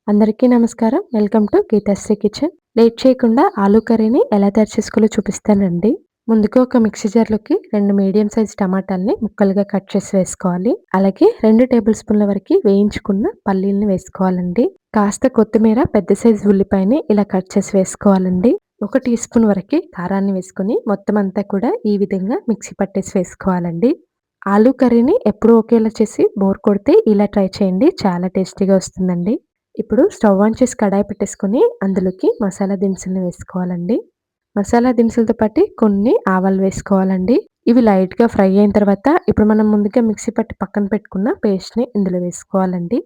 అందరికీ నమస్కారం. Welcome to Geethasri kitchen. Late చేయకుండా ఆలూ కర్రీని ఎలా తయారు చేసుకోవాలో చూపిస్తానండి. ముందుగా ఒక మిక్సీ జార్‌లోకి 2 మీడియం సైజ్ టమాటాల్ని ముక్కలుగా కట్ చేసి వేసుకోవాలి. అలాగే 2 టేబుల్ స్పూన్ల వరకి వేయించుకున్న పల్లీల్ని వేసుకోవాలండి. కాస్త కొత్తిమీర, పెద్ద సైజ్ ఉల్లిపాయని ఇలా కట్ చేసి వేసుకోవాలండి. 1 టీ స్పూన్ వరకి కారాన్ని వేసుకొని మొత్తం అంతా కూడా ఈ విధంగా మిక్సీ పట్టేసి వేసుకోవాలండి. ఆలూ కర్రీని ఎప్పుడూ ఒకేలా చేసి బోర్ కొడితే ఇలా ట్రై చేయండి. చాలా టేస్టీగా వస్తుందండి. ఇప్పుడు స్టవ్ ఆన్ చేసి కడాయి పెట్టేసుకొని అందులోకి మసాలా దినుసుల్ని వేసుకోవాలండి. మసాలా దినుసులతో పాటు కొన్ని ఆవాలు వేసుకోవాలండి. ఇవి లైట్‌గా ఫ్రై అయిన తర్వాత ఇప్పుడు మనం ముందుగా మిక్సీ పట్టి పక్కన పెట్టుకున్న పేస్ట్‌ని ఇందులో వేసుకోవాలండి.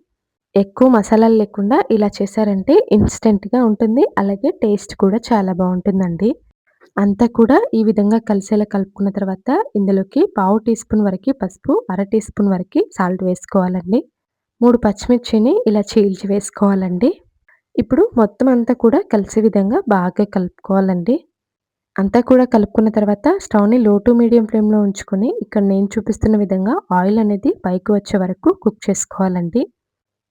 ఎక్కువ మసాలాలు లేకుండా ఇలా చేశారంటే ఇన్‌స్టంట్‌గా ఉంటుంది. అలాగే టేస్ట్ కూడా చాలా బావుంటుందండి. అంతా కూడా ఈ విధంగా కలిసేలా కలుపుకున్న తర్వాత ఇందులోకి పావు టీ స్పూన్ వరకి పసుపు, అర టీ స్పూన్ వరకి సాల్ట్ వేసుకోవాలండి. 3 పచ్చిమిర్చిని ఇలా చీల్చి వేసుకోవాలండి. ఇప్పుడు మొత్తం అంతా కూడా కలిసే విధంగా బాగా కలుపుకోవాలండి. అంతా కూడా కలుపుకున్న తర్వాత స్టవ్‌ని లో టు మీడియం ఫ్లేమ్‌లో ఉంచుకొని ఇక్కడ నేను చూపిస్తున్న విధంగా ఆయిల్ అనేది పైకి వచ్చే వరకు కుక్ చేసుకోవాలండి.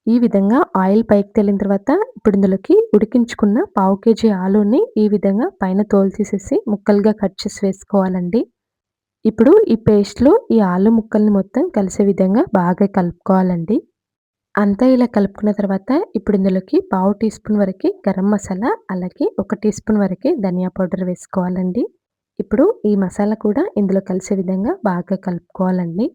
ఈ విధంగా ఆయిల్ పైకి తేలిన తర్వాత ఇప్పుడు ఇందులోకి ఉడికించుకున్న పావు కేజీ ఆలూని ఈ విధంగా పైన తోలు తీసేసి ముక్కలుగా కట్ చేసి వేసుకోవాలండి. ఇప్పుడు ఈ పేస్ట్‌లో ఈ ఆలు ముక్కల్ని మొత్తం కలిసే విధంగా బాగా కలుపుకోవాలండి. అంతా ఇలా కలుపుకున్న తర్వాత ఇప్పుడు ఇందులోకి పావు టీ స్పూన్ వరకి గరం మసాలా, అలాగే 1 టీ స్పూన్ వరకి ధనియా పౌడర్ వేసుకోవాలండి. ఇప్పుడు ఈ మసాలా కూడా ఇందులో కలిసే విధంగా బాగా కలుపుకోవాలండి.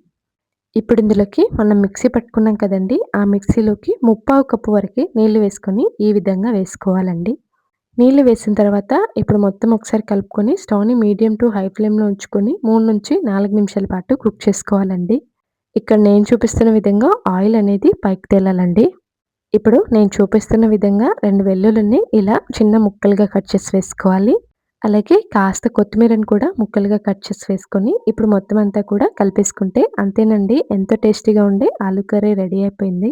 ఇప్పుడు ఇందులోకి మనం మిక్సీ పట్టుకున్నాం కదండీ! ఆ మిక్సీలోకి ముప్పావు కప్పు వరకి నీళ్లు వేసుకొని ఈ విధంగా వేసుకోవాలండి. నీళ్లు వేసిన తర్వాత ఇప్పుడు మొత్తం ఒకసారి కలుపుకొని స్టవ్‌ని మీడియం టు హై ఫ్లేమ్‌లో ఉంచుకొని 3-4 నిమిషాల పాటు కుక్ చేసుకోవాలండి. ఇక్కడ నేను చూపిస్తున్న విధంగా ఆయిల్ అనేది పైకి తేలాలండి. ఇప్పుడు నేను చూపిస్తున్న విధంగా 2 వెల్లుల్లిని ఇలా చిన్న ముక్కలుగా కట్ చేసి వేసుకోవాలి. అలాగే కాస్త కొత్తిమీరను కూడా ముక్కలుగా కట్ చేసి వేసుకొని ఇప్పుడు మొత్తం అంతా కూడా కలిపేసుకుంటే అంతేనండి, ఎంతో టేస్టీగా ఉండే ఆలూ కర్రీ రెడీ అయిపోయింది.